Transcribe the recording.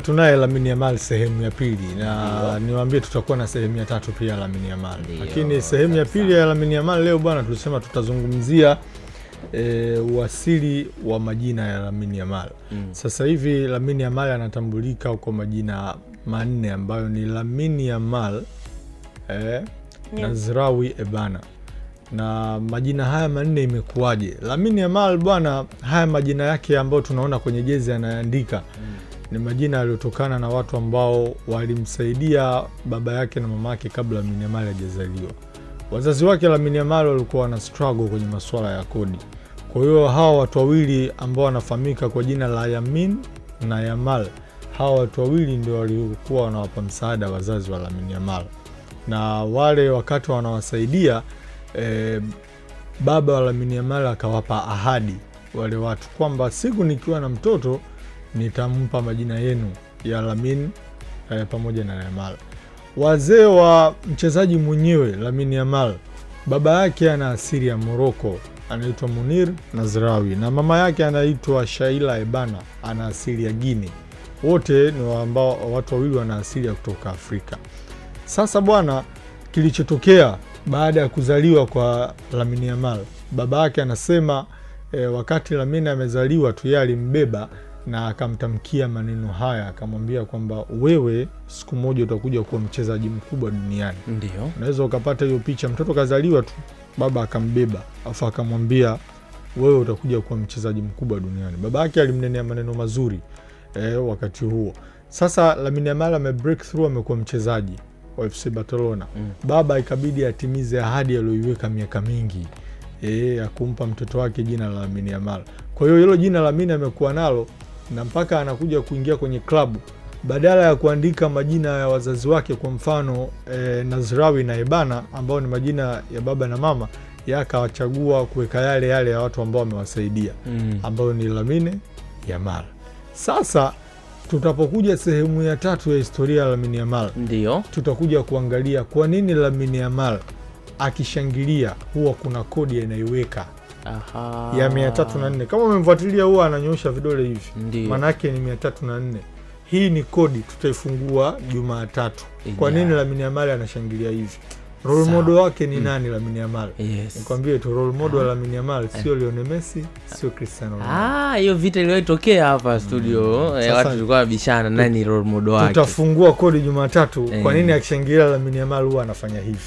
Tunaye Lamine Yamal sehemu ya pili na niwaambie tutakuwa na sehemu ya tatu pia Lamine Yamal. Lakini sehemu ya pili ya Lamine Yamal leo bwana tulisema tutazungumzia uasili wa majina ya Lamine Yamal. Sasa hivi Lamine Yamal anatambulika kwa majina manne ambayo ni Lamine Yamal, Nazraoui Ebana. Na majina haya manne imekuwaje? Lamine Yamal bwana, haya majina yake ambayo tunaona kwenye jezi anaandika ni majina yaliyotokana na watu ambao walimsaidia baba yake na mama yake kabla Lamine Yamal hajazaliwa. Wazazi wake Lamine Yamal walikuwa wana struggle kwenye masuala ya kodi. Kwa hiyo hawa watu wawili ambao wanafahamika kwa jina la Yamin na Yamal, hawa watu wawili ndio walikuwa wanawapa msaada wazazi wa Lamine Yamal. Na wale wakati wanawasaidia baba wa Lamine Yamal akawapa ahadi wale watu kwamba siku nikiwa na mtoto nitampa majina yenu ya Lamine pamoja na Yamal. Wazee wa mchezaji mwenyewe Lamine Yamal, baba yake ana asili ya Morocco, anaitwa Munir Nazraoui, na mama yake anaitwa Shaila Ebana, ana asili ya Guinea. Wote ni ambao watu wawili wana asili ya kutoka Afrika. Sasa bwana, kilichotokea baada ya kuzaliwa kwa Lamine Yamal, baba yake anasema wakati Lamine amezaliwa tu yeye alimbeba na akamtamkia maneno haya, akamwambia kwamba wewe siku moja utakuja kuwa mchezaji mkubwa duniani. Ndio. Unaweza ukapata hiyo picha, mtoto kazaliwa tu baba akambeba afa akamwambia wewe utakuja kuwa mchezaji mkubwa duniani. Baba yake alimnenea maneno mazuri wakati huo. Sasa Lamine Yamal ame break through, amekuwa mchezaji wa FC Barcelona. Baba ikabidi atimize ahadi aliyoiweka miaka mingi ya kumpa mtoto wake jina la Lamine Yamal. Kwa hiyo hilo jina Lamine amekuwa nalo, na mpaka anakuja kuingia kwenye klabu, badala ya kuandika majina ya wazazi wake, kwa mfano Nazraoui na Ebana ambao ni majina ya baba na mama, yakawachagua kuweka yale ya watu ambao wamewasaidia ambao ni Lamine Yamal. Sasa tutapokuja sehemu ya tatu ya historia ya Lamine Yamal, ndio tutakuja kuangalia kwa nini Lamine Yamal akishangilia huwa kuna kodi anaiweka ya 304. Kama umemfuatilia huwa ananyosha vidole hivi, maana yake ni 304. Hii ni kodi, tutaifungua Jumatatu. Kwa nini Lamine Yamal anashangilia hivi? Role model wake ni nani Lamine Yamal? Nikwambie tu role model wa Lamine Yamal sio Lionel Messi, sio Cristiano Ronaldo. Hiyo vita iliyotokea hapa studio, watu walikuwa wabishana nani role model wake. Tutafungua kodi Jumatatu, kwa nini akishangilia Lamine Yamal huwa anafanya hivi.